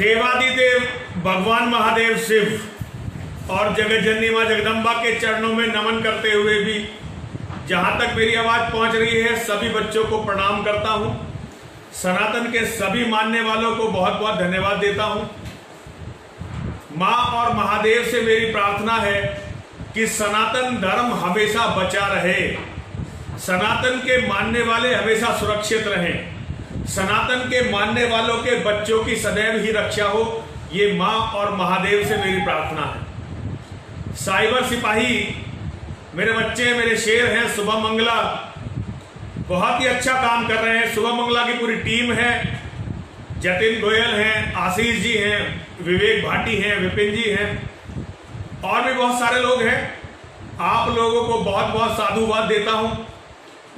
देवादिदेव भगवान महादेव शिव और जगत जननी मां जगदम्बा के चरणों में नमन करते हुए भी जहां तक मेरी आवाज पहुंच रही है सभी बच्चों को प्रणाम करता हूं। सनातन के सभी मानने वालों को बहुत बहुत धन्यवाद देता हूं। मां और महादेव से मेरी प्रार्थना है कि सनातन धर्म हमेशा बचा रहे, सनातन के मानने वाले हमेशा सुरक्षित रहें, सनातन के मानने वालों के बच्चों की सदैव ही रक्षा हो, ये मां और महादेव से मेरी प्रार्थना है। साइबर सिपाही मेरे बच्चे, मेरे शेर हैं। शुभम मंगला बहुत ही अच्छा काम कर रहे हैं। शुभम मंगला की पूरी टीम है। जतिन गोयल हैं, आशीष जी हैं, विवेक भाटी हैं, विपिन जी हैं और भी बहुत सारे लोग हैं। आप लोगों को बहुत बहुत साधुवाद देता हूं।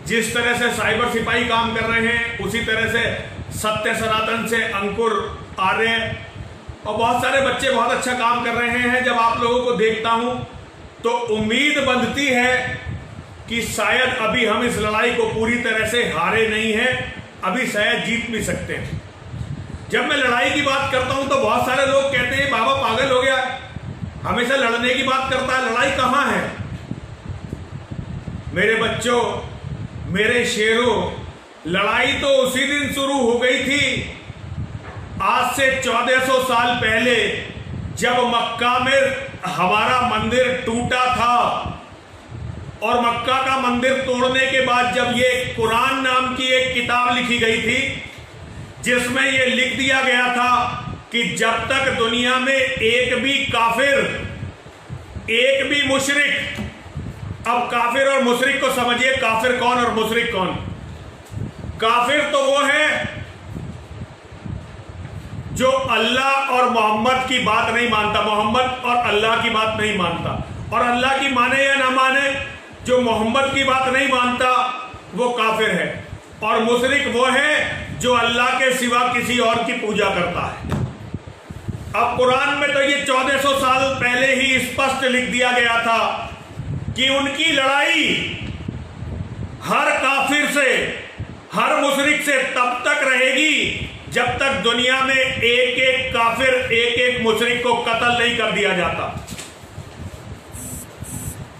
जिस तरह से साइबर सिपाही काम कर रहे हैं उसी तरह से सत्य सनातन से अंकुर आर्य और बहुत सारे बच्चे बहुत अच्छा काम कर रहे हैं। जब आप लोगों को देखता हूं तो उम्मीद बंधती है कि शायद अभी हम इस लड़ाई को पूरी तरह से हारे नहीं हैं, अभी शायद जीत भी सकते हैं। जब मैं लड़ाई की बात करता हूं तो बहुत सारे लोग कहते हैं बाबा पागल हो गया, हमेशा लड़ने की बात करता है, लड़ाई कहां है? मेरे बच्चों, मेरे शेरों, लड़ाई तो उसी दिन शुरू हो गई थी आज से 1400 साल पहले, जब मक्का में हमारा मंदिर टूटा था और मक्का का मंदिर तोड़ने के बाद जब ये कुरान नाम की एक किताब लिखी गई थी जिसमें ये लिख दिया गया था कि जब तक दुनिया में एक भी काफिर, एक भी मुशरिक, अब काफिर और मुशरिक को समझिए, काफिर कौन और मुशरिक कौन? काफिर तो वो है जो अल्लाह और मोहम्मद की बात नहीं मानता, मोहम्मद और अल्लाह की बात नहीं मानता, और अल्लाह की माने या ना माने जो मोहम्मद की बात नहीं मानता वो काफिर है। और मुशरिक वो है जो अल्लाह के सिवा किसी और की पूजा करता है। अब कुरान में तो ये 1400 साल पहले ही स्पष्ट लिख दिया गया था कि उनकी लड़ाई हर काफिर से, हर मुशरिक से तब तक रहेगी जब तक दुनिया में एक एक काफिर, एक एक मुशरिक को कत्ल नहीं कर दिया जाता,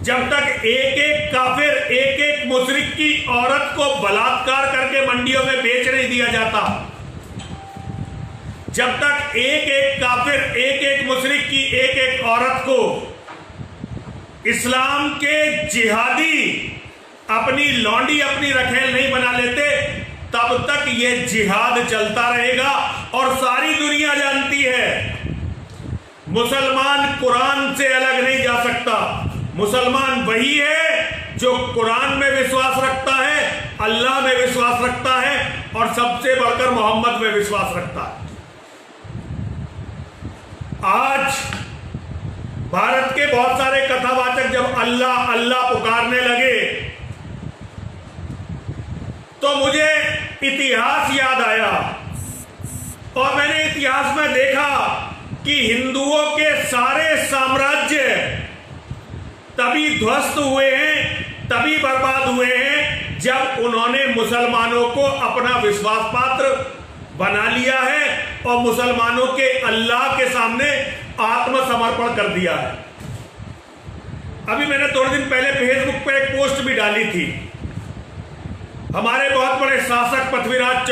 जब तक एक एक काफिर, एक एक मुशरिक की औरत को बलात्कार करके मंडियों में बेच नहीं दिया जाता, जब तक एक एक काफिर, एक एक मुशरिक की एक एक औरत को इस्लाम के जिहादी अपनी लौंडी, अपनी रखेल नहीं बना लेते, तब तक ये जिहाद चलता रहेगा। और सारी दुनिया जानती है मुसलमान कुरान से अलग नहीं जा सकता। मुसलमान वही है जो कुरान में विश्वास रखता है, अल्लाह में विश्वास रखता है और सबसे बढ़कर मोहम्मद में विश्वास रखता है। आज भारत के बहुत सारे कथावाचक जब अल्लाह अल्लाह पुकारने लगे तो मुझे इतिहास याद आया और मैंने इतिहास में देखा कि हिंदुओं के सारे साम्राज्य तभी ध्वस्त हुए हैं, तभी बर्बाद हुए हैं जब उन्होंने मुसलमानों को अपना विश्वास पात्र बना लिया है और मुसलमानों के अल्लाह के सामने आत्मसमर्पण कर दिया है। अभी मैंने थोड़े दिन पहले फेसबुक पर एक पोस्ट भी डाली थी। हमारे बहुत बड़े शासक पृथ्वीराज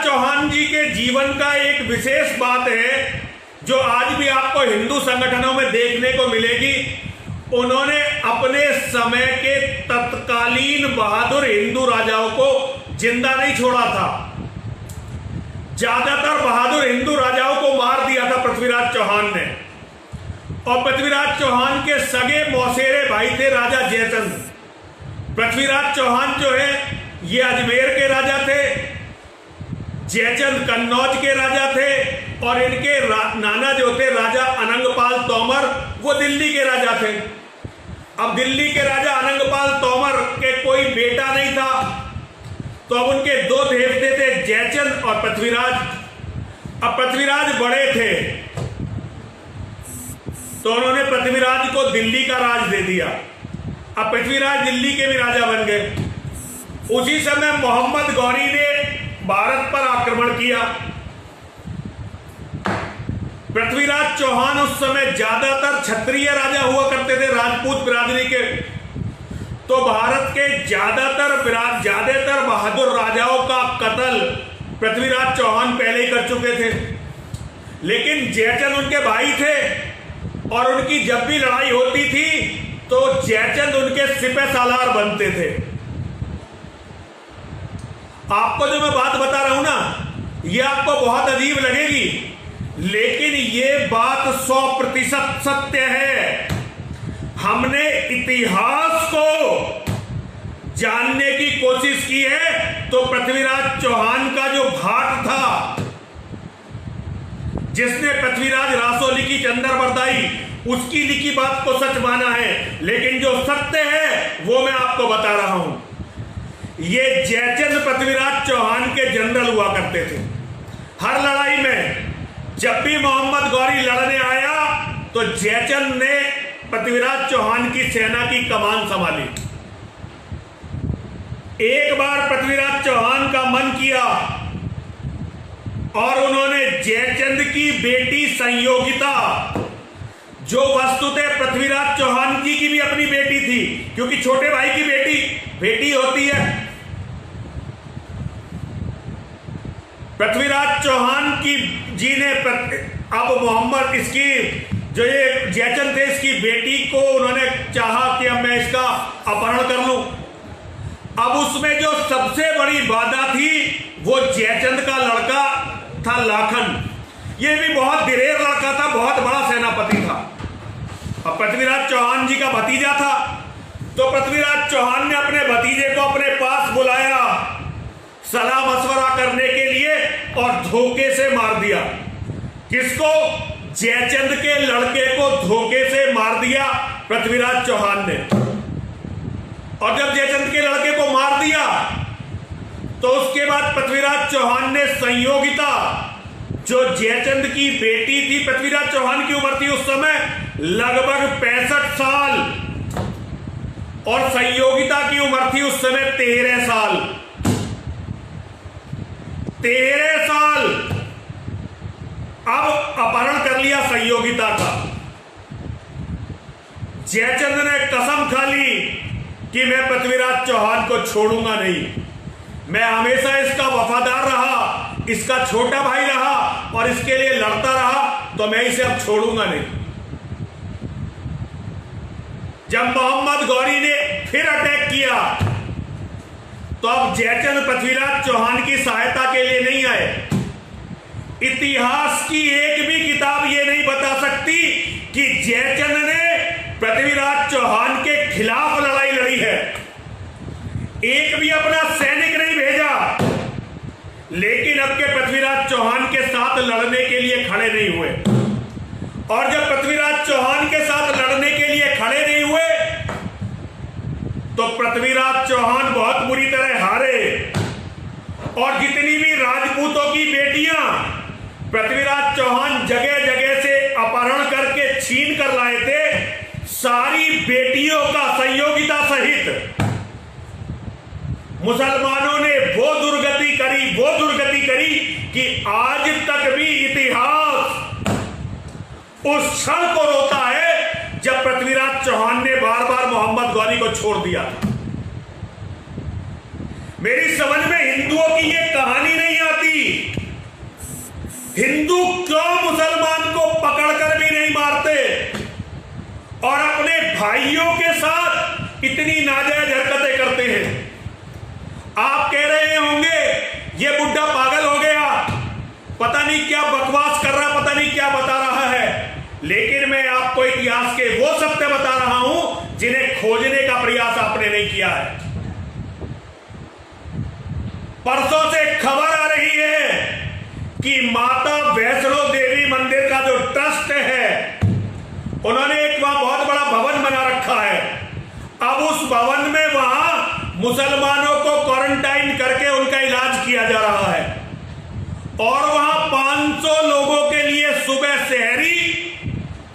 चौहान जी के जीवन का एक विशेष बात है जो आज भी आपको हिंदू संगठनों में देखने को मिलेगी। उन्होंने अपने समय के तत्कालीन बहादुर हिंदू राजाओं को जिंदा नहीं छोड़ा था, ज्यादातर बहादुर हिंदू राजाओं को मार दिया था पृथ्वीराज चौहान ने। और पृथ्वीराज चौहान के सगे मौसेरे भाई थे राजा जयचंद। पृथ्वीराज चौहान जो है ये अजमेर के राजा थे, जयचंद कन्नौज के राजा थे और इनके नाना जो थे राजा अनंगपाल तोमर वो दिल्ली के राजा थे। अब दिल्ली के राजा अनंगपाल तोमर के कोई बेटा नहीं था तो अब उनके दो देवते थे, जयचंद और पृथ्वीराज। अब पृथ्वीराज बड़े थे तो उन्होंने पृथ्वीराज को दिल्ली का राज दे दिया। अब पृथ्वीराज दिल्ली के भी राजा बन गए। उसी समय मोहम्मद गौरी ने भारत पर आक्रमण किया। पृथ्वीराज चौहान उस समय ज्यादातर क्षत्रिय राजा हुआ करते थे, राजपूत बिरादरी के। तो भारत के ज्यादातर बहादुर राजाओं का कत्ल पृथ्वीराज चौहान पहले ही कर चुके थे। लेकिन जयचंद उनके भाई थे और उनकी जब भी लड़ाई होती थी तो जयचंद उनके सिपह सालार बनते थे। आपको जो मैं बात बता रहा हूं ना, ये आपको बहुत अजीब लगेगी, लेकिन ये बात 100% सत्य है। हमने इतिहास को जानने की कोशिश की है तो पृथ्वीराज चौहान का जो भाट था, जिसने पृथ्वीराज रासो लिखी चंदर बरदाई, उसकी लिखी बात को सच माना है। लेकिन जो सत्य है वो मैं आपको बता रहा हूं। ये जयचंद पृथ्वीराज चौहान के जनरल हुआ करते थे। हर लड़ाई में जब भी मोहम्मद गौरी लड़ने आया तो जयचंद ने पृथ्वीराज चौहान की सेना की कमान संभाली। एक बार पृथ्वीराज चौहान का मन किया और उन्होंने जयचंद की बेटी संयोगिता, जो वस्तुतः पृथ्वीराज चौहान जी की भी अपनी बेटी थी, क्योंकि छोटे भाई की बेटी होती है। पृथ्वीराज चौहान की जी ने अब मोहम्मद इसकी जो ये जयचंद थे, इसकी बेटी को उन्होंने चाहा कि अब मैं इसका अपहरण कर लूं। अब उसमें जो सबसे बड़ी बाधा थी वो जयचंद का लड़का था लाखन। ये भी बहुत दिलेर लड़का था, बहुत बड़ा सेनापति था। अब पृथ्वीराज चौहान जी का भतीजा था, तो पृथ्वीराज चौहान ने अपने भतीजे को अपने पास बुलाया सलाह मशवरा करने के लिए और धोखे से मार दिया। किसको? जयचंद के लड़के को धोखे से मार दिया पृथ्वीराज चौहान ने। और जब जयचंद के लड़के को मार दिया तो उसके बाद पृथ्वीराज चौहान ने संयोगिता, जो जयचंद की बेटी थी, पृथ्वीराज चौहान की उम्र थी उस समय लगभग 65 साल और संयोगिता की उम्र थी उस समय 13 साल। 13 साल अब अपहरण कर लिया संयोगिता का। जयचंद ने कसम खा ली कि मैं पृथ्वीराज चौहान को छोड़ूंगा नहीं, मैं हमेशा इसका वफादार रहा, इसका छोटा भाई रहा और इसके लिए लड़ता रहा, तो मैं इसे अब छोड़ूंगा नहीं। जब मोहम्मद गौरी ने फिर अटैक किया तो अब जयचंद पृथ्वीराज चौहान की सहायता के लिए नहीं आए। इतिहास की एक भी किताब ये नहीं बता सकती कि जयचंद ने पृथ्वीराज चौहान के खिलाफ लड़ाई लड़ी है। एक भी अपना सैनिक नहीं भेजा, लेकिन अब के पृथ्वीराज चौहान के साथ लड़ने के लिए खड़े नहीं हुए। और जब पृथ्वीराज चौहान के साथ लड़ने के लिए खड़े नहीं हुए तो पृथ्वीराज चौहान बहुत बुरी तरह हारे। और जितनी भी राजपूतों की बेटियां पृथ्वीराज चौहान जगह जगह से अपहरण करके छीन कर लाए थे, सारी बेटियों का संयोगिता सहित मुसलमानों ने वो दुर्गति करी कि आज तक भी इतिहास उस क्षण को रोता है जब पृथ्वीराज चौहान ने बार बार मोहम्मद गौरी को छोड़ दिया। मेरी समझ में हिंदुओं की ये कहानी नहीं आती। हिंदू क्यों मुसलमान को पकड़कर भी नहीं मारते और अपने भाइयों के साथ इतनी नाजायज हरकतें करते हैं। आप कह रहे होंगे ये बुड्ढा पागल हो गया, पता नहीं क्या बकवास कर रहा, पता नहीं क्या बता रहा है। लेकिन मैं आपको इतिहास के वो सत्य बता रहा हूं जिन्हें खोजने का प्रयास आपने नहीं किया है। परसों से खबर आ रही है कि माता वैष्णो देवी मंदिर का जो ट्रस्ट है, उन्होंने एक वहां बहुत बड़ा भवन बना रखा है। अब उस भवन में वहां मुसलमानों को क्वारंटाइन करके उनका इलाज किया जा रहा है और वहां 500 लोगों के लिए सुबह सहरी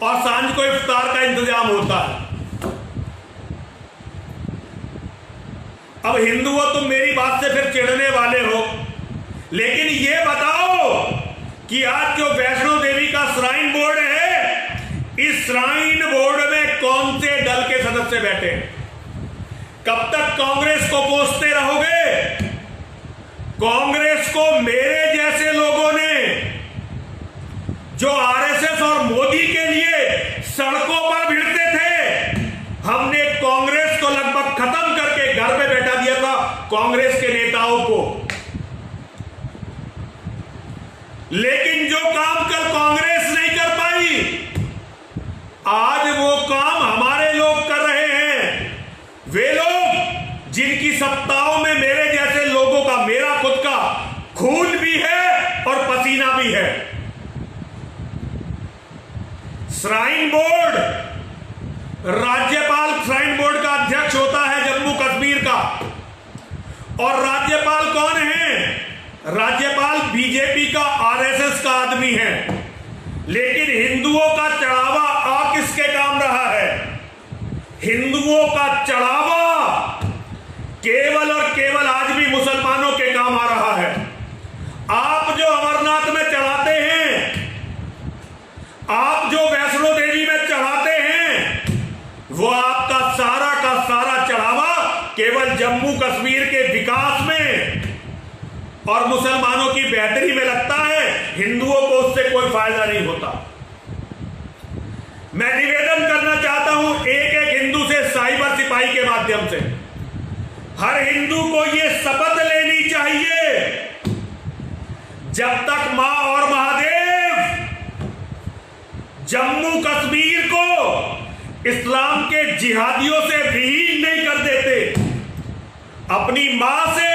और सांझ को इफ्तार का इंतजाम होता है। अब हिंदुओं तुम मेरी बात से फिर चिढ़ने वाले हो, लेकिन ये बताओ कि आज जो वैष्णो देवी का श्राइन बोर्ड है, इस श्राइन बोर्ड में कौन से दल के सदस्य बैठे? कब तक कांग्रेस को कोसते रहोगे? कांग्रेस को मेरे जैसे लोगों ने, जो आरएसएस और मोदी के लिए सड़कों पर भिड़ते थे, हमने कांग्रेस को लगभग खत्म करके घर पे बैठा दिया था कांग्रेस के नेताओं को। लेकिन जो काम कल कांग्रेस नहीं कर पाई, आज वो काम हमारे लोग कर रहे हैं। वे लोग जिनकी सत्ताओं में मेरे जैसे लोगों का, मेरा खुद का खून भी है और पसीना भी है। श्राइन बोर्ड, राज्यपाल श्राइन बोर्ड का अध्यक्ष होता है जम्मू कश्मीर का, और राज्यपाल कौन है? राज्यपाल बीजेपी का, आरएसएस का आदमी है। लेकिन हिंदुओं का चढ़ावा आ किसके काम रहा है? हिंदुओं का चढ़ावा केवल और केवल आज भी मुसलमानों के काम आ रहा है। आप जो अमरनाथ में चढ़ाते हैं, आप जो वैष्णो देवी में चढ़ाते हैं, वो आपका सारा का सारा चढ़ावा केवल जम्मू कश्मीर के विकास में और मुसलमानों की बेहतरी में लगता है। हिंदुओं को उससे कोई फायदा नहीं होता। मैं निवेदन करना चाहता हूं एक एक हिंदू से, साइबर सिपाही के माध्यम से, हर हिंदू को यह शपथ लेनी चाहिए, जब तक मां और महादेव जम्मू कश्मीर को इस्लाम के जिहादियों से विहीन नहीं कर देते, अपनी मां से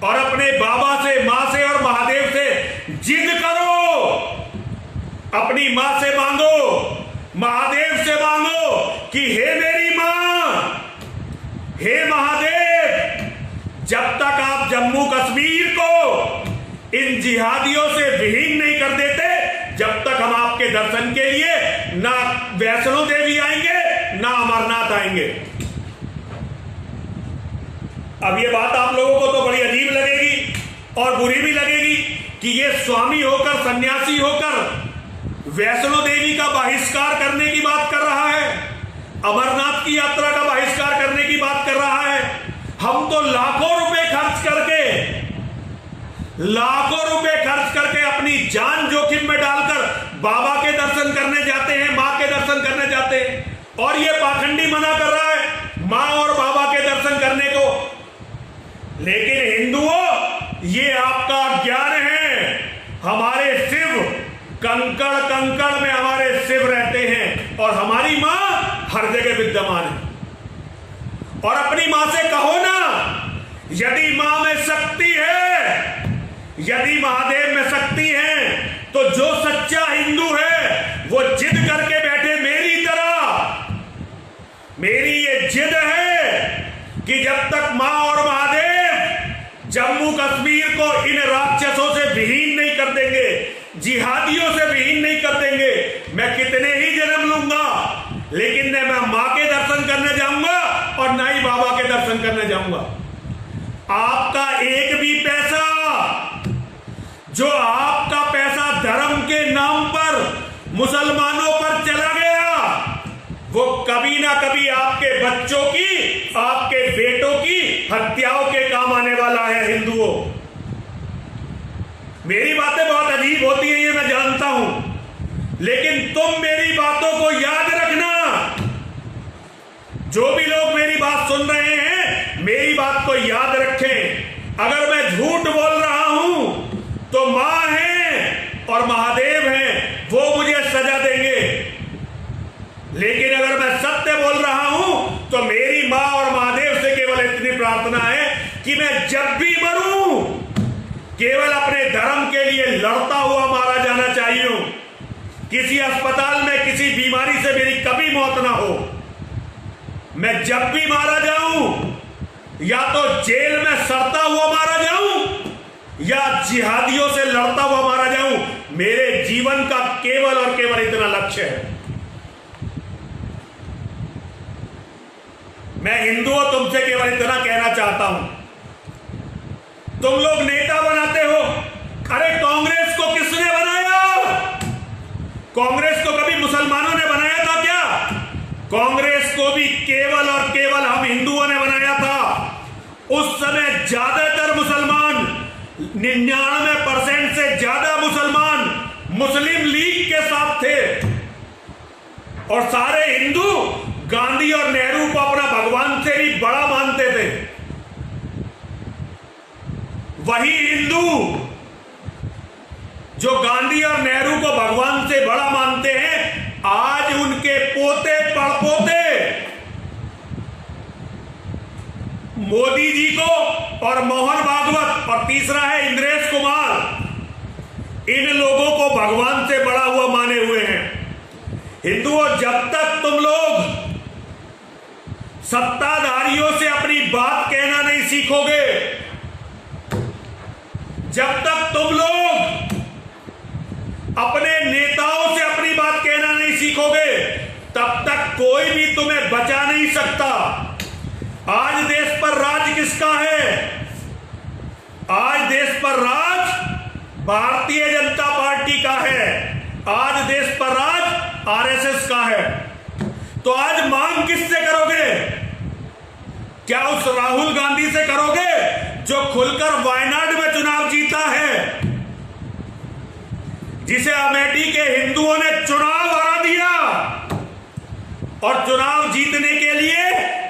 और अपने बाबा से, मां से और महादेव से जिद करो, अपनी मां से मांगो, महादेव से मांगो कि हे मेरी मां, हे महादेव, जब तक आप जम्मू कश्मीर को इन जिहादियों से विहीन नहीं कर देते, जब तक हम आपके दर्शन के लिए ना वैष्णो देवी आएंगे ना अमरनाथ आएंगे। अब ये बात आप लोगों को तो बड़ी अजीब लगेगी और बुरी भी लगेगी कि ये स्वामी होकर, सन्यासी होकर वैष्णो देवी का बहिष्कार करने की बात कर रहा है, अमरनाथ की यात्रा का बहिष्कार करने की बात कर रहा है। हम तो लाखों रुपए खर्च करके अपनी जान जोखिम में डालकर बाबा के दर्शन करने जाते हैं, मां के दर्शन करने जाते हैं, और ये पाखंडी मना कर रहा है मां और बाबा के दर्शन करने को। लेकिन हिंदुओं, ये आपका ज्ञान है। हमारे शिव कंकड़ कंकड़ में हमारे शिव रहते हैं और हमारी मां हर जगह विद्यमान है। और अपनी मां से कहो ना, यदि मां में शक्ति है, यदि महादेव में शक्ति है, तो जो सच्चा हिंदू है वो जिद करके बैठे मेरी तरह। मेरी ये जिद है कि जब तक मां और महादेव जम्मू कश्मीर को इन राक्षसों से विहीन नहीं कर देंगे, जिहादियों से विहीन नहीं कर देंगे, मैं कितने ही जन्म लूंगा, लेकिन न मैं मां के दर्शन करने जाऊंगा और न ही बाबा के दर्शन करने जाऊंगा। आपका एक भी पैसा, जो आपका पैसा धर्म के नाम पर मुसलमानों पर चला गया, वो कभी ना कभी आपके बच्चों की, आपके बेटों की हत्याओं के काम आने वाला है। हिंदुओं, मेरी बातें बहुत अजीब होती हैं, ये मैं जानता हूं, लेकिन तुम मेरी बातों को याद रखना। जो भी लोग मेरी बात सुन रहे हैं, मेरी बात को याद रखें। अगर मैं झूठ बोल रहा हूं तो मां है और महादेव हैं, वो मुझे सजा देंगे। लेकिन अगर मैं सत्य बोल रहा हूं तो मेरी मां और महादेव से केवल इतनी प्रार्थना है कि मैं जब भी मरूं, केवल अपने धर्म के लिए लड़ता हुआ मारा जाना चाहिए। किसी अस्पताल में किसी बीमारी से मेरी कभी मौत ना हो। मैं जब भी मारा जाऊं, या तो जेल में सड़ता हुआ मारा जाऊं या जिहादियों से लड़ता हुआ मारा जाऊं। मेरे जीवन का केवल और केवल इतना लक्ष्य है। मैं हिंदुओं तुमसे केवल इतना कहना चाहता हूं, तुम लोग नेता बनाते हो। अरे कांग्रेस को किसने बनाया? कांग्रेस को कभी मुसलमानों ने बनाया था क्या? कांग्रेस को भी केवल और केवल हम हिंदुओं ने बनाया था। उस समय ज्यादातर मुसलमान, 99% से ज्यादा मुसलमान मुस्लिम लीग के साथ थे और सारे हिंदू गांधी और नेहरू को अपना भगवान से भी बड़ा मानते थे। वही हिंदू जो गांधी और नेहरू को भगवान से बड़ा मानते हैं, आज उनके पोते पड़पोते मोदी जी को और मोहन भागवत और तीसरा है इंद्रेश कुमार, इन लोगों को भगवान से बड़ा हुआ माने हुए हैं। हिंदुओं, जब तक तुम लोग सत्ताधारियों से अपनी बात कहना नहीं सीखोगे, जब तक तुम लोग अपने नेताओं से अपनी बात कहना नहीं सीखोगे, तब तक कोई भी तुम्हें बचा नहीं सकता। आज देश पर राज किसका है? आज देश पर राज भारतीय जनता पार्टी का है। आज देश पर राज आरएसएस का है। तो आज मांग किससे करोगे? क्या उस राहुल गांधी से करोगे जो खुलकर वायनाड में चुनाव जीता है, जिसे अमेठी के हिंदुओं ने चुनाव हरा दिया और चुनाव जीतने के लिए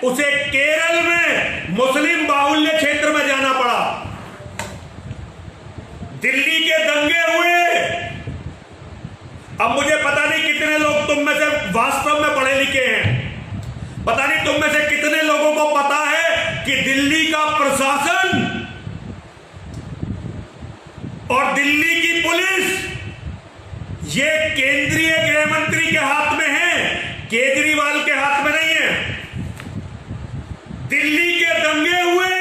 उसे केरल में मुस्लिम बाहुल्य क्षेत्र में जाना पड़ा? दिल्ली के दंगे हुए। अब मुझे पता नहीं कितने लोग तुम में से वास्तव में पढ़े लिखे हैं, पता नहीं तुम में से कितने लोगों को पता है कि दिल्ली का प्रशासन और दिल्ली की पुलिस ये केंद्रीय गृह मंत्री के हाथ में है, केजरीवाल के हाथ में नहीं है। दिल्ली के दंगे हुए,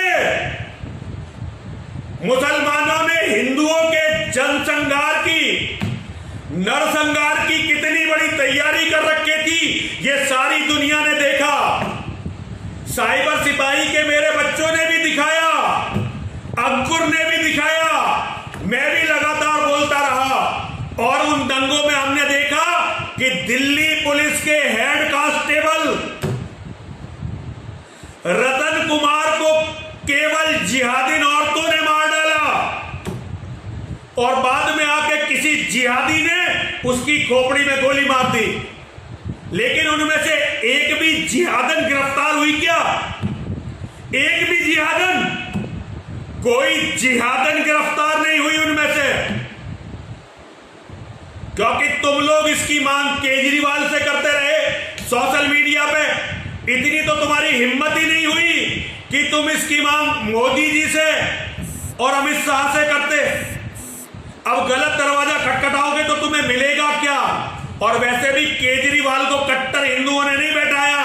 मुसलमानों ने हिंदुओं के जनसंहार की, नरसंहार की कितनी बड़ी तैयारी कर रखी थी, ये सारी दुनिया ने देखा। साइबर सिपाही के मेरे बच्चों ने भी दिखाया, अंकुर ने भी दिखाया, मैं भी लगातार बोलता रहा। और उन दंगों में हमने देखा कि दिल्ली पुलिस के हेड कांस्टेबल रतन कुमार को केवल जिहादी औरतों ने मार डाला और बाद में आके किसी जिहादी ने उसकी खोपड़ी में गोली मार दी। लेकिन उनमें से एक भी जिहादन गिरफ्तार हुई क्या? एक भी जिहादन? कोई जिहादन गिरफ्तार नहीं हुई उनमें से, क्योंकि तुम लोग इसकी मांग केजरीवाल से करते रहे सोशल मीडिया पे। इतनी तो तुम्हारी हिम्मत ही नहीं हुई कि तुम इसकी मांग मोदी जी से और अमित शाह से करते। अब गलत दरवाजा खटखटाओगे तो तुम्हें मिलेगा क्या? और वैसे भी केजरीवाल को कट्टर हिंदुओं ने नहीं बैठाया,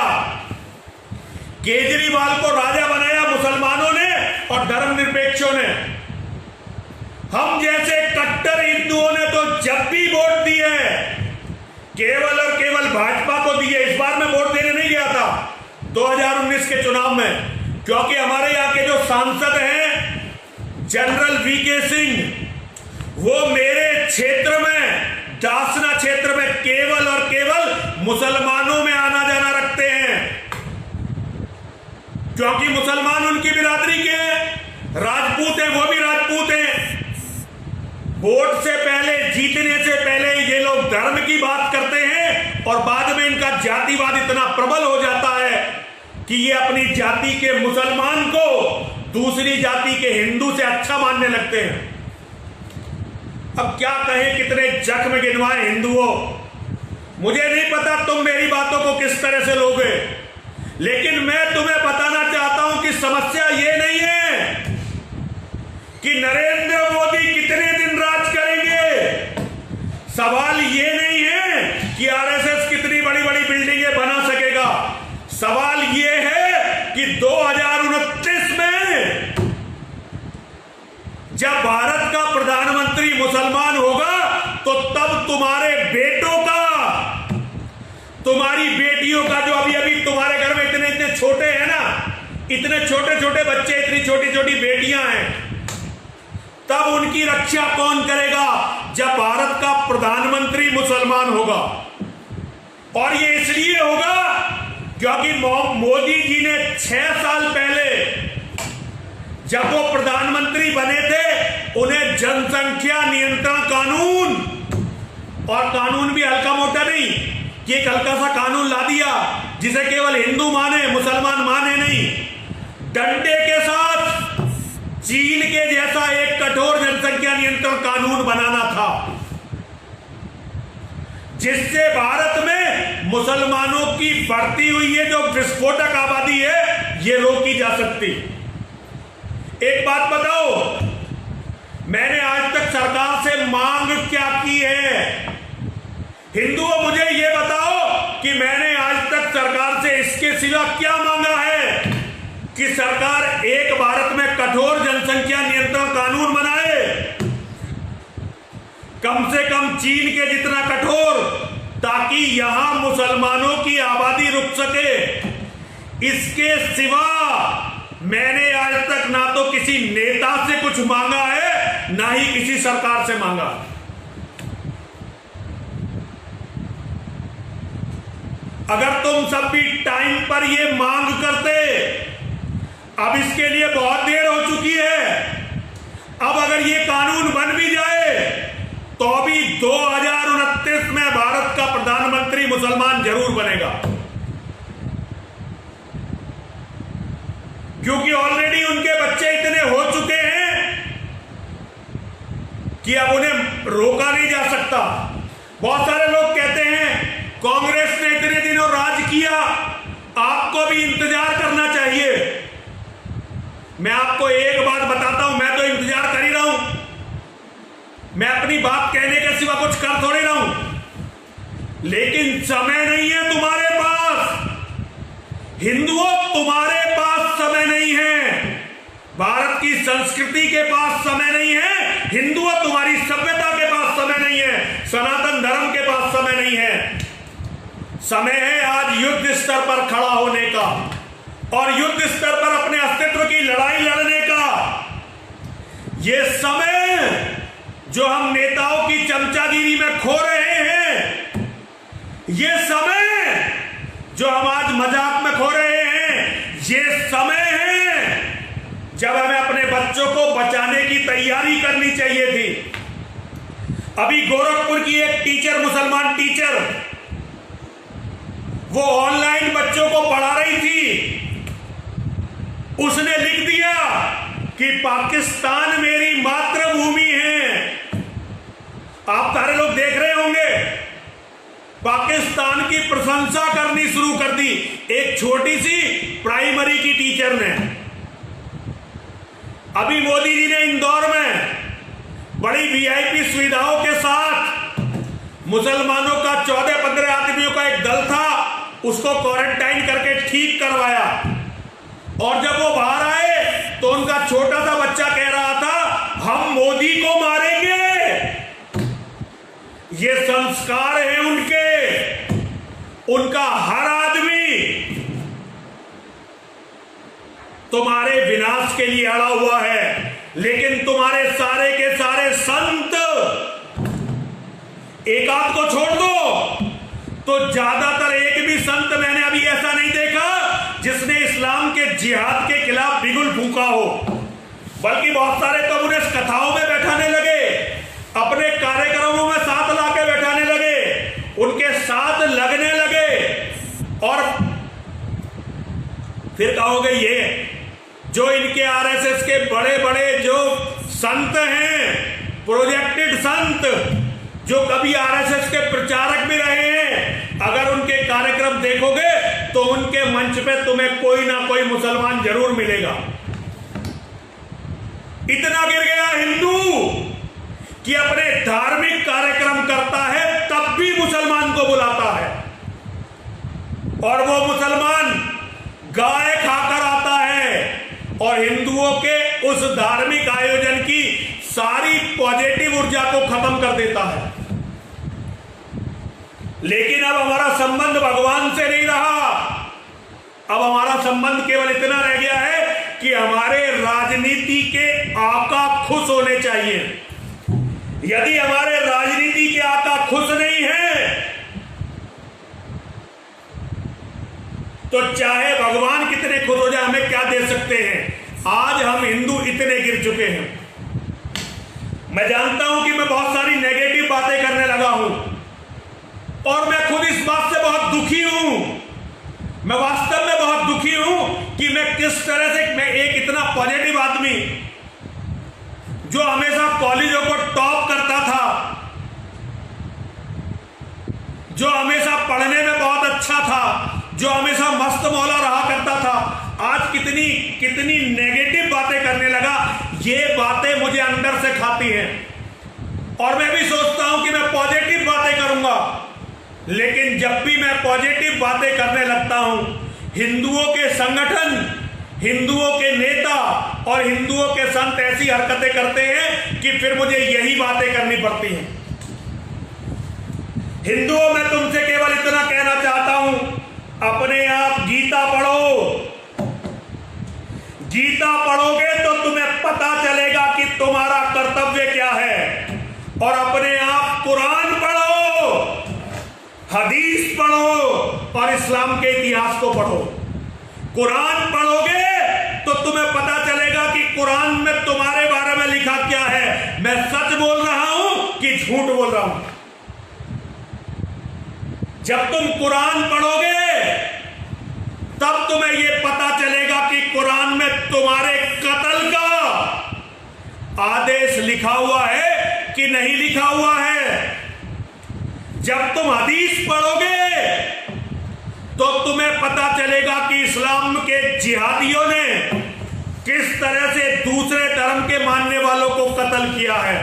केजरीवाल को राजा बनाया मुसलमानों ने और धर्मनिरपेक्षों ने। हम जैसे कट्टर हिंदुओं ने तो जब भी वोट दिए केवल और केवल भाजपा को दिए। इस बार मैं वोट देने नहीं गया था 2019 के चुनाव में, क्योंकि हमारे यहाँ के जो सांसद हैं जनरल वीके सिंह, वो मेरे क्षेत्र में, दासना क्षेत्र में केवल और केवल मुसलमानों में आना जाना रखते हैं, क्योंकि मुसलमान उनकी बिरादरी के हैं, राजपूत हैं, वो भी राजपूत हैं। वोट से पहले, जीतने से पहले ये लोग धर्म की बात करते हैं और बाद में इनका जातिवाद इतना प्रबल हो जाता है कि ये अपनी जाति के मुसलमान को दूसरी जाति के हिंदू से अच्छा मानने लगते हैं। अब क्या कहें, कितने जख्म गिनवाए हिंदुओं। मुझे नहीं पता तुम मेरी बातों को किस तरह से लोगे, लेकिन मैं तुम्हें बताना चाहता हूं कि समस्या ये नहीं है कि नरेंद्र मोदी कितने दिन राज करेंगे। सवाल ये नहीं है कि आरएसएस कितनी बड़ी बड़ी बिल्डिंगें बना सकेगा। सवाल ये है कि 2029 में जब भारत का प्रधानमंत्री मुसलमान होगा तो तब तुम्हारे बेटों का, तुम्हारी बेटियों का, जो अभी अभी तुम्हारे घर में इतने इतने छोटे हैं ना, इतने छोटे छोटे बच्चे, इतनी छोटी छोटी बेटियां हैं, तब उनकी रक्षा कौन करेगा? जब भारत का प्रधानमंत्री मुसलमान होगा। और ये इसलिए होगा क्योंकि मोदी जी ने 6 साल पहले जब वो प्रधानमंत्री बने थे, उन्हें जनसंख्या नियंत्रण कानून, और कानून भी हल्का मोटा नहीं कि एक हल्का सा कानून ला दिया जिसे केवल हिंदू माने मुसलमान माने नहीं, डंडे के साथ चीन के जैसा एक कठोर जनसंख्या नियंत्रण कानून बनाना था, जिससे भारत में मुसलमानों की बढ़ती हुई ये जो विस्फोटक आबादी है ये रोकी जा सकती। एक बात बताओ, मैंने आज तक सरकार से मांग क्या की है? हिंदुओं मुझे ये बताओ कि मैंने आज तक सरकार से इसके सिवा क्या मांगा है कि सरकार एक भारत में कठोर जनसंख्या नियंत्रण कानून बनाए, कम से कम चीन के जितना कठोर, ताकि यहां मुसलमानों की आबादी रुक सके। इसके सिवा मैंने आज तक ना तो किसी नेता से कुछ मांगा है, ना ही किसी सरकार से मांगा। अगर तुम सब भी टाइम पर ये मांग करते, अब इसके लिए बहुत देर हो चुकी है। अब अगर ये कानून बन भी जाए तो भी 2029 में भारत का प्रधानमंत्री मुसलमान जरूर बनेगा, क्योंकि ऑलरेडी उनके बच्चे इतने हो चुके हैं कि अब उन्हें रोका नहीं जा सकता। बहुत सारे लोग कहते हैं कांग्रेस ने इतने दिनों राज किया, आपको भी इंतजार करना चाहिए। मैं आपको एक बात बताता हूं, मैं तो इंतजार कर ही रहा हूं। मैं अपनी बात कहने के सिवा कुछ कर थोड़ी रहा हूं, लेकिन समय नहीं है तुम्हारे पास। हिंदुओं, तुम्हारे पास समय नहीं है, भारत की संस्कृति के पास समय नहीं है, हिंदुओं तुम्हारी सभ्यता के पास समय नहीं है, सनातन धर्म के पास समय नहीं है। समय है आज युद्ध स्तर पर खड़ा होने का और युद्ध स्तर पर अपने अस्तित्व की लड़ाई लड़ने का। ये समय जो हम नेताओं की चमचागिरी में खो रहे हैं, ये समय जो हम आज मजाक में खो रहे हैं, ये समय है जब हमें अपने बच्चों को बचाने की तैयारी करनी चाहिए थी। अभी गोरखपुर की एक टीचर, मुसलमान टीचर, वो ऑनलाइन बच्चों को पढ़ा रही थी। उसने लिख दिया कि पाकिस्तान मेरी मातृभूमि है। आप सारे लोग देख रहे होंगे, पाकिस्तान की प्रशंसा करनी शुरू कर दी एक छोटी सी प्राइमरी की टीचर ने। अभी मोदी जी ने इंदौर में बड़ी वीआईपी सुविधाओं के साथ मुसलमानों का 14-15 आदमियों का एक दल था, उसको क्वारंटाइन करके ठीक करवाया। और जब वो बाहर आए तो उनका छोटा सा बच्चा कह रहा था, हम मोदी को मारेंगे। ये संस्कार है उनके, उनका हर आदमी तुम्हारे विनाश के लिए अड़ा हुआ है, लेकिन तुम्हारे सारे के सारे संत, एक आध को छोड़ दो तो ज्यादातर एक भी संत मैंने अभी ऐसा नहीं देखा जिसने इस्लाम के जिहाद के खिलाफ बिगुल फूंका हो, बल्कि बहुत सारे तो उन्हें कथाओं में बैठाने लगे, अपने कार्यक्रमों में साथ लाके बैठाने लगे, उनके साथ लगने लगे। और फिर कहोगे ये जो इनके आरएसएस के बड़े बड़े जो संत हैं, प्रोजेक्टेड संत, जो कभी आरएसएस के प्रचारक भी रहे हैं, अगर उनके कार्यक्रम देखोगे तो उनके मंच पे तुम्हें कोई ना कोई मुसलमान जरूर मिलेगा। इतना गिर गया हिंदू कि अपने धार्मिक कार्यक्रम करता है तब भी मुसलमान को बुलाता है, और वो मुसलमान गाय खाकर आता है और हिंदुओं के उस धार्मिक आयोजन की सारी पॉजिटिव ऊर्जा को खत्म कर देता है। लेकिन अब हमारा संबंध भगवान से नहीं रहा, अब हमारा संबंध केवल इतना रह गया है कि हमारे राजनीति के आका खुश होने चाहिए। यदि हमारे राजनीति के आका खुश नहीं है तो चाहे भगवान कितने खुश हो जाए हमें क्या दे सकते हैं। आज हम हिंदू इतने गिर चुके हैं। मैं जानता हूं कि मैं बहुत सारी नेगेटिव बातें करने लगा हूं और मैं खुद इस बात से बहुत दुखी हूं। मैं वास्तव में बहुत दुखी हूं कि मैं किस तरह से मैं एक इतना पॉजिटिव आदमी जो हमेशा कॉलेजों को टॉप करता था, जो हमेशा पढ़ने में बहुत अच्छा था, जो हमेशा मस्त मौला रहा करता था, आज कितनी कितनी नेगेटिव बातें करने लगा। ये बातें मुझे अंदर से खाती हैं और मैं भी सोचता हूं कि मैं पॉजिटिव बातें करूंगा, लेकिन जब भी मैं पॉजिटिव बातें करने लगता हूं, हिंदुओं के संगठन, हिंदुओं के नेता और हिंदुओं के संत ऐसी हरकतें करते हैं कि फिर मुझे यही बातें करनी पड़ती हैं। हिंदुओं, मैं तुमसे केवल इतना कहना चाहता हूं, अपने आप गीता पढ़ो। गीता पढ़ोगे तो तुम्हें पता चलेगा कि तुम्हारा कर्तव्य क्या है। और अपने आप कुरान पढ़ो, हदीस पढ़ो और इस्लाम के इतिहास को पढ़ो। कुरान पढ़ोगे तो तुम्हें पता चलेगा कि कुरान में तुम्हारे बारे में लिखा क्या है। मैं सच बोल रहा हूं कि झूठ बोल रहा हूं। जब तुम कुरान पढ़ोगे तब तुम्हें यह पता चलेगा कि कुरान में तुम्हारे कत्ल का आदेश लिखा हुआ है कि नहीं लिखा हुआ है। जब तुम हदीस पढ़ोगे तो तुम्हें पता चलेगा कि इस्लाम के जिहादियों ने किस तरह से दूसरे धर्म के मानने वालों को कत्ल किया है।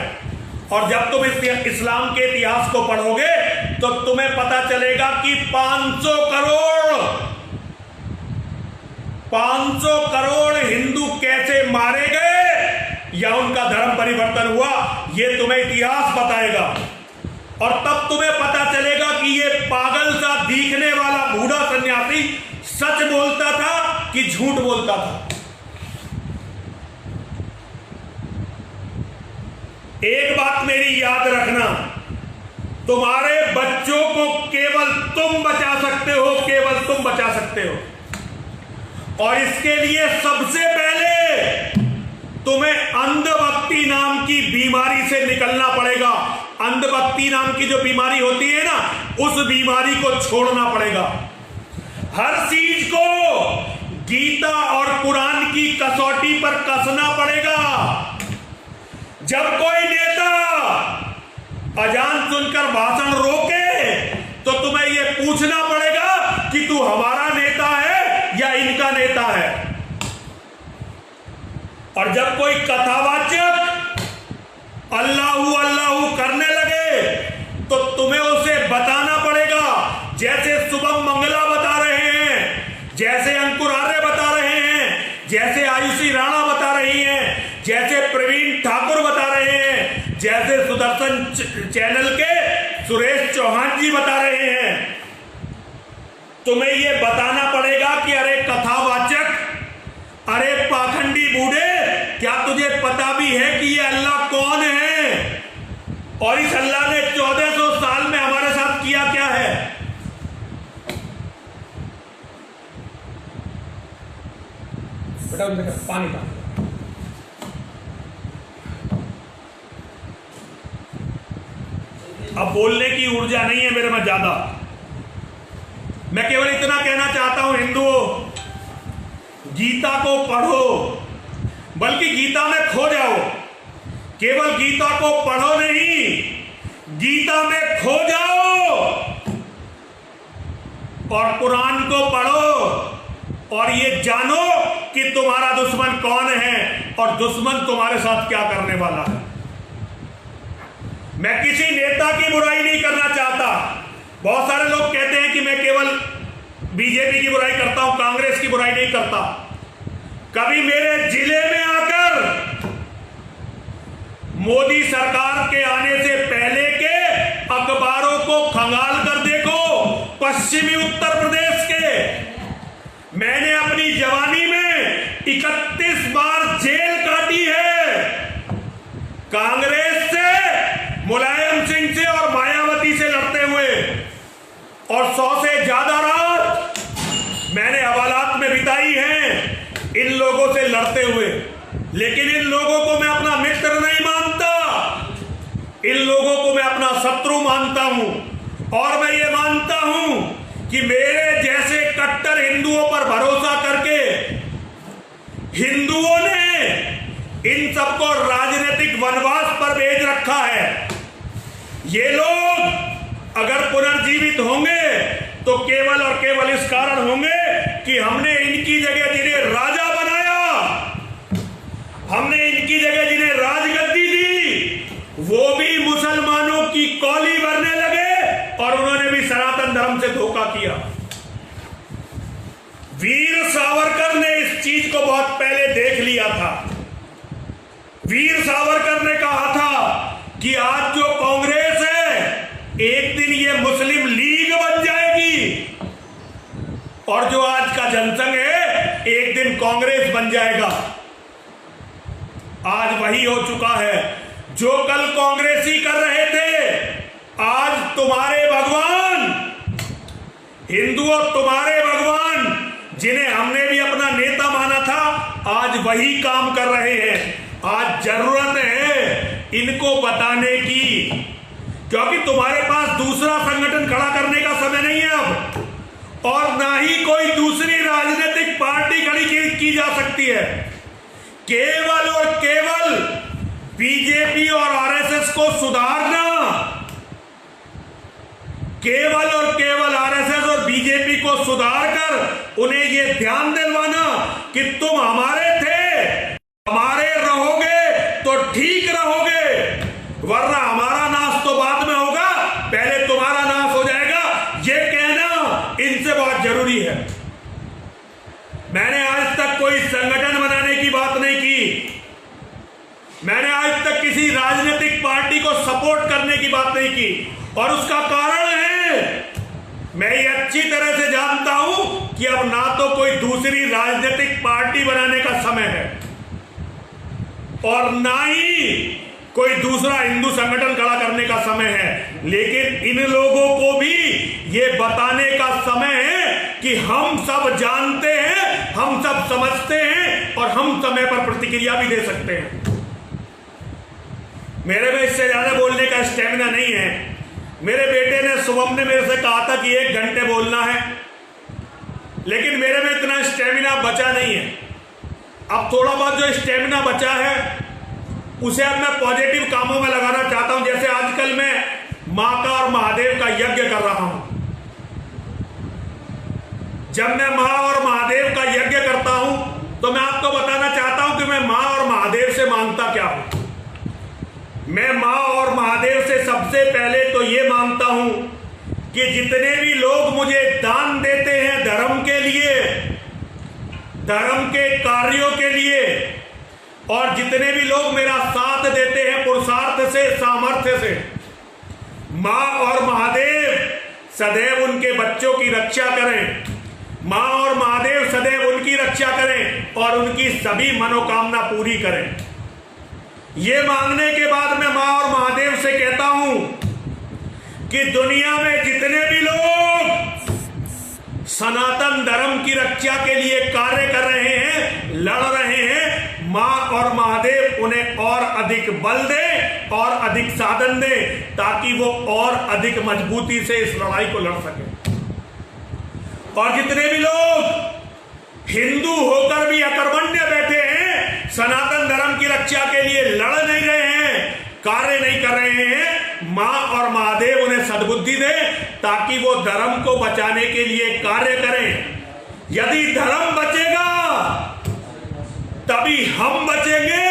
और जब तुम इस्लाम के इतिहास को पढ़ोगे तो तुम्हें पता चलेगा कि 500 करोड़ हिंदू कैसे मारे गए या उनका धर्म परिवर्तन हुआ, यह तुम्हें इतिहास बताएगा। और तब तुम्हें पता चलेगा कि ये पागल सा दिखने वाला बूढ़ा सन्यासी सच बोलता था कि झूठ बोलता था। एक बात मेरी याद रखना, तुम्हारे बच्चों को केवल तुम बचा सकते हो, केवल तुम बचा सकते हो। और इसके लिए सबसे पहले तुम्हें अंधभक्ति नाम की बीमारी से निकलना पड़ेगा। अंधभक्ति नाम की जो बीमारी होती है ना, उस बीमारी को छोड़ना पड़ेगा। हर चीज को गीता और कुरान की कसौटी पर कसना पड़ेगा। जब कोई नेता अजान सुनकर भाषण रोके तो तुम्हें यह पूछना पड़ेगा कि तू हमारा नेता है या इनका नेता है। और जब कोई कथावाचक अल्लाहू अल्लाहू करने लगे तो तुम्हें उसे बताना पड़ेगा, जैसे शुभम मंगला बता रहे हैं, जैसे अंकुर आर्य बता रहे हैं, जैसे आयुषी राणा बता रही हैं, जैसे प्रवीण ठाकुर बता रहे हैं, जैसे सुदर्शन चैनल के सुरेश चौहान जी बता रहे हैं। तुम्हें यह बताना पड़ेगा कि अरे कथावाचक, अरे पाखंडी बूढ़े, क्या तुझे पता भी है कि ये अल्लाह कौन है और इस अल्लाह ने 1400 साल में हमारे साथ किया क्या है। बेटा पानी का अब बोलने की ऊर्जा नहीं है मेरे में ज्यादा। मैं केवल इतना कहना चाहता हूं, हिंदुओं, गीता को पढ़ो, बल्कि गीता में खो जाओ। केवल गीता को पढ़ो नहीं, गीता में खो जाओ और कुरान को पढ़ो और ये जानो कि तुम्हारा दुश्मन कौन है और दुश्मन तुम्हारे साथ क्या करने वाला है। मैं किसी नेता की बुराई नहीं करना चाहता। बहुत सारे लोग कहते हैं कि मैं केवल बीजेपी की बुराई करता हूं, कांग्रेस की बुराई नहीं करता। कभी मेरे जिले में आकर मोदी सरकार के आने से पहले के अखबारों को खंगाल कर देखो, पश्चिमी उत्तर प्रदेश के। मैंने अपनी जवानी में 31 बार जेल काटी है कांग्रेस से, मुलायम सिंह से और मायावती से लड़ते हुए, और 100 से ज्यादा रात मैंने हवालात में बिताई है इन लोगों से लड़ते हुए। लेकिन इन लोगों को मैं अपना मित्र नहीं मानता, इन लोगों को मैं अपना शत्रु मानता हूं। और मैं ये मानता हूं कि मेरे जैसे कट्टर हिंदुओं पर भरोसा करके हिंदुओं ने इन सबको राजनीतिक वनवास पर भेज रखा है। ये लोग अगर पुनर्जीवित होंगे तो केवल और केवल इस कारण होंगे कि हमने इनकी जगह जिन्हें राजा बनाया, हमने इनकी जगह जिन्हें राजगद्दी दी, वो भी मुसलमानों की कौली भरने लगे और उन्होंने भी सनातन धर्म से धोखा किया। वीर सावरकर ने इस चीज को बहुत पहले देख लिया था। वीर सावरकर ने कहा था कि आज जो कांग्रेस है एक दिन ये मुस्लिम लीग बन जाएगी, और जो आज का जनसंघ है एक दिन कांग्रेस बन जाएगा। आज वही हो चुका है। जो कल कांग्रेसी कर रहे थे, आज तुम्हारे भगवान हिंदू और तुम्हारे भगवान जिन्हें हमने भी अपना नेता माना था, आज वही काम कर रहे हैं। आज जरूरत है इनको बताने की, क्योंकि तुम्हारे पास दूसरा संगठन खड़ा करने का समय नहीं है अब, और ना ही कोई दूसरी राजनीतिक पार्टी खड़ी की जा सकती है। केवल और केवल बीजेपी और आरएसएस को सुधारना, केवल और केवल आरएसएस और बीजेपी को सुधारकर उन्हें यह ध्यान दिलवाना कि तुम हमारे थे, हमारे रहोगे तो ठीक रहोगे, वरना हमारा नाश तो बाद में होगा, पहले तुम्हारा नाश हो जाएगा। यह कहना इनसे बहुत जरूरी है। मैंने आज तक कोई संगठन बनाने की बात नहीं की, मैंने आज तक किसी राजनीतिक पार्टी को सपोर्ट करने की बात नहीं की, और उसका कारण है मैं ये अच्छी तरह से जानता हूं कि अब ना तो कोई दूसरी राजनीतिक पार्टी बनाने का समय है और ना ही कोई दूसरा हिंदू संगठन खड़ा करने का समय है। लेकिन इन लोगों को भी ये बताने का समय है कि हम सब जानते हैं, हम सब समझते हैं और हम समय पर प्रतिक्रिया भी दे सकते हैं। मेरे में इससे ज्यादा बोलने का स्टेमिना नहीं है। मेरे बेटे ने, शुभम ने मेरे से कहा था कि 1 घंटे बोलना है, लेकिन मेरे में इतना स्टेमिना बचा नहीं है। अब थोड़ा बहुत जो स्टेमिना बचा है उसे अब मैं पॉजिटिव कामों में लगाना चाहता हूं। जैसे आजकल मैं मां का और महादेव का यज्ञ कर रहा हूं। जब मैं मां और महादेव का यज्ञ करता हूं तो मैं आपको बताना चाहता हूं कि मैं मां और महादेव से मांगता क्या हूं। मैं मां और महादेव से सबसे पहले तो ये मांगता हूं कि जितने भी लोग मुझे दान देते हैं धर्म के लिए, धर्म के कार्यों के लिए, और जितने भी लोग मेरा साथ देते हैं पुरुषार्थ से, सामर्थ्य से, मां और महादेव सदैव उनके बच्चों की रक्षा करें। मां और महादेव सदैव उनकी रक्षा करें और उनकी सभी मनोकामना पूरी करें। ये मांगने के बाद मैं मां और महादेव से कहता हूं कि दुनिया में जितने भी लोग सनातन धर्म की रक्षा के लिए कार्य कर रहे हैं, लड़ रहे हैं, मां और महादेव उन्हें और अधिक बल दे और अधिक साधन दे ताकि वो और अधिक मजबूती से इस लड़ाई को लड़ सके। और जितने भी लोग हिंदू होकर भी अकर्मण्य बैठे हैं, सनातन धर्म की रक्षा के लिए लड़ नहीं रहे हैं, कार्य नहीं कर रहे हैं, मां और महादेव उन्हें सद्बुद्धि दे ताकि वो धर्म को बचाने के लिए कार्य करें। यदि धर्म बचेगा तभी हम बचेंगे,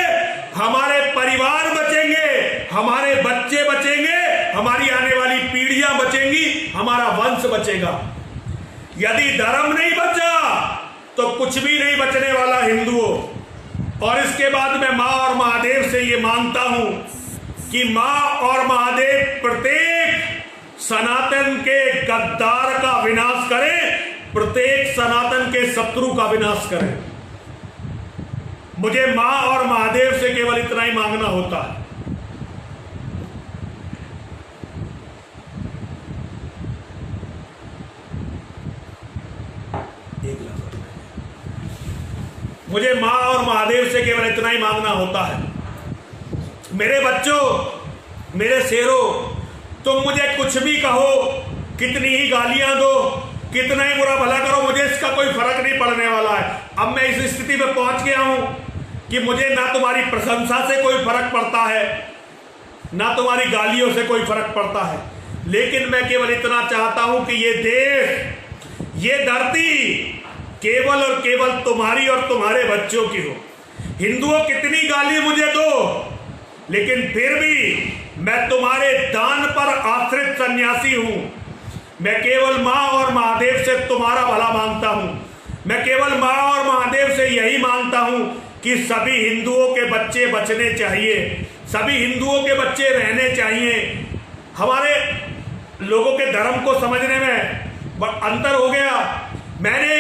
हमारे परिवार बचेंगे, हमारे बच्चे बचेंगे, हमारी आने वाली पीढ़ियां बचेंगी, हमारा वंश बचेगा। यदि धर्म नहीं बचा तो कुछ भी नहीं बचने वाला हिंदुओं। और इसके बाद मैं मां और महादेव से ये मांगता हूं कि मां और महादेव प्रत्येक सनातन के गद्दार का विनाश करें, प्रत्येक सनातन के शत्रु का विनाश करें। मुझे मां और महादेव से केवल इतना ही मांगना होता है। मुझे मां और महादेव से केवल इतना ही मांगना होता है। मेरे बच्चों, मेरे शेरों, तुम मुझे कुछ भी कहो, कितनी ही गालियां दो, कितना ही बुरा भला करो, मुझे इसका कोई फर्क नहीं पड़ने वाला है। अब मैं इस स्थिति में पहुंच गया हूं कि मुझे ना तुम्हारी प्रशंसा से कोई फर्क पड़ता है, ना तुम्हारी गालियों से कोई फर्क पड़ता है, लेकिन मैं केवल इतना चाहता हूं कि ये देश, ये धरती केवल और केवल तुम्हारी और तुम्हारे बच्चों की हो। हिंदुओं कितनी गाली मुझे दो, लेकिन फिर भी मैं तुम्हारे दान पर आश्रित सन्यासी हूं। मैं केवल मां और महादेव से तुम्हारा भला मांगता हूं। मैं केवल मां और महादेव से यही मांगता हूं कि सभी हिंदुओं के बच्चे बचने चाहिए, सभी हिंदुओं के बच्चे रहने चाहिए। हमारे लोगों के धर्म को समझने में अंतर हो गया। मैंने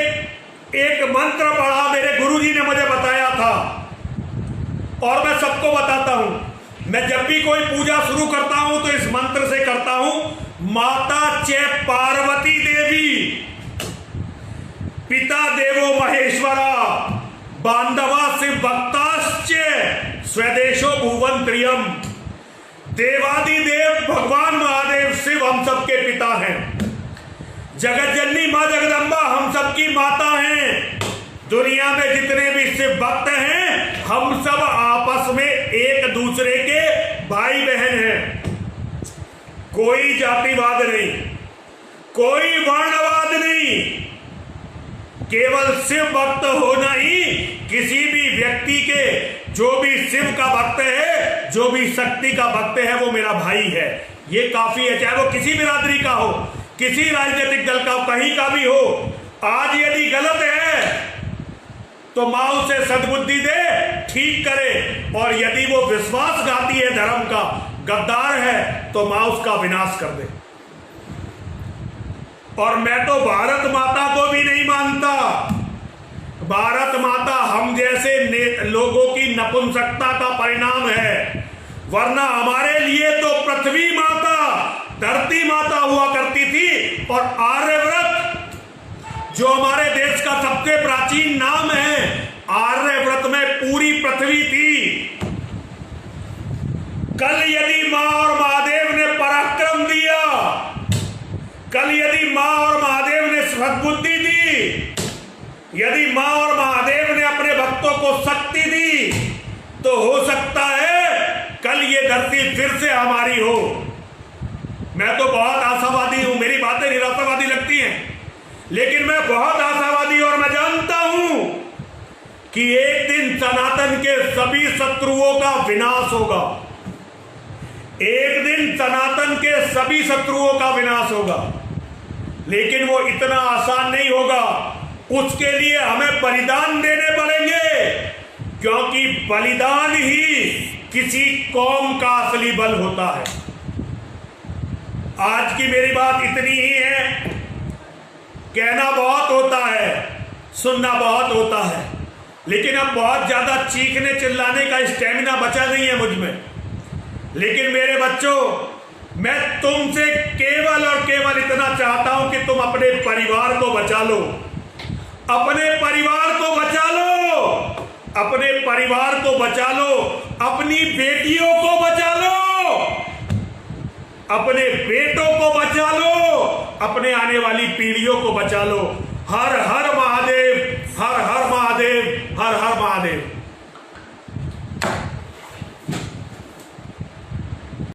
एक मंत्र पढ़ा, मेरे गुरुजी ने मुझे बताया था और मैं सबको बताता हूं। मैं जब भी कोई पूजा शुरू करता हूं तो इस मंत्र से करता हूं। माता च पार्वती देवी, पिता देवो महेश्वरा, बांधवा शिव भक्ताश्च स्वदेशो भुवन त्रियम। देवादिदेव भगवान महादेव शिव हम सबके पिता हैं। जगत जननी मां जगदम्बा हम सबकी माता हैं। दुनिया में जितने भी शिव भक्त हैं, हम सब आपस में एक दूसरे के भाई बहन हैं। कोई जातिवाद नहीं, कोई वर्णवाद नहीं, केवल शिव भक्त होना ही किसी भी व्यक्ति के, जो भी शिव का भक्त है, जो भी शक्ति का भक्त है, वो मेरा भाई है। ये काफी है, चाहे वो किसी बिरादरी का हो, किसी राजनीतिक दल का, कहीं का भी हो। आज यदि गलत है तो मां उसे सद्बुद्धि दे, ठीक करे, और यदि वो विश्वासघाती है, धर्म का गद्दार है, तो मां उसका विनाश कर दे। और मैं तो भारत माता को भी नहीं मानता। भारत माता हम जैसे लोगों की नपुंसकता का परिणाम है, वरना हमारे लिए तो पृथ्वी माता, धरती माता हुआ करती थी। और आर्यव्रत, जो हमारे देश का सबसे प्राचीन नाम है, आर्यव्रत में पूरी पृथ्वी थी। कल यदि मां और महादेव ने पराक्रम दिया, कल यदि मां और महादेव ने सद्बुद्धि दी, यदि मां और महादेव ने अपने भक्तों को शक्ति दी, तो हो सकता है कल ये धरती फिर से हमारी हो। मैं तो बहुत आशावादी हूं, मेरी बातें निराशावादी लगती हैं, लेकिन मैं बहुत आशावादी, और मैं जानता हूं कि एक दिन सनातन के सभी शत्रुओं का विनाश होगा। एक दिन सनातन के सभी शत्रुओं का विनाश होगा, लेकिन वो इतना आसान नहीं होगा। उसके लिए हमें बलिदान देने पड़ेंगे, क्योंकि बलिदान ही किसी कौम का असली बल होता है। आज की मेरी बात इतनी ही है। कहना बहुत होता है, सुनना बहुत होता है, लेकिन अब बहुत ज्यादा चीखने चिल्लाने का स्टेमिना बचा नहीं है मुझ में। लेकिन मेरे बच्चों, मैं तुमसे केवल और केवल इतना चाहता हूं कि तुम अपने परिवार को बचा लो, अपने परिवार को बचा लो, अपने परिवार को बचा लो, अपनी बेटियों को बचा लो, अपने बेटों को बचा लो, अपने आने वाली पीढ़ियों को बचा लो। हर हर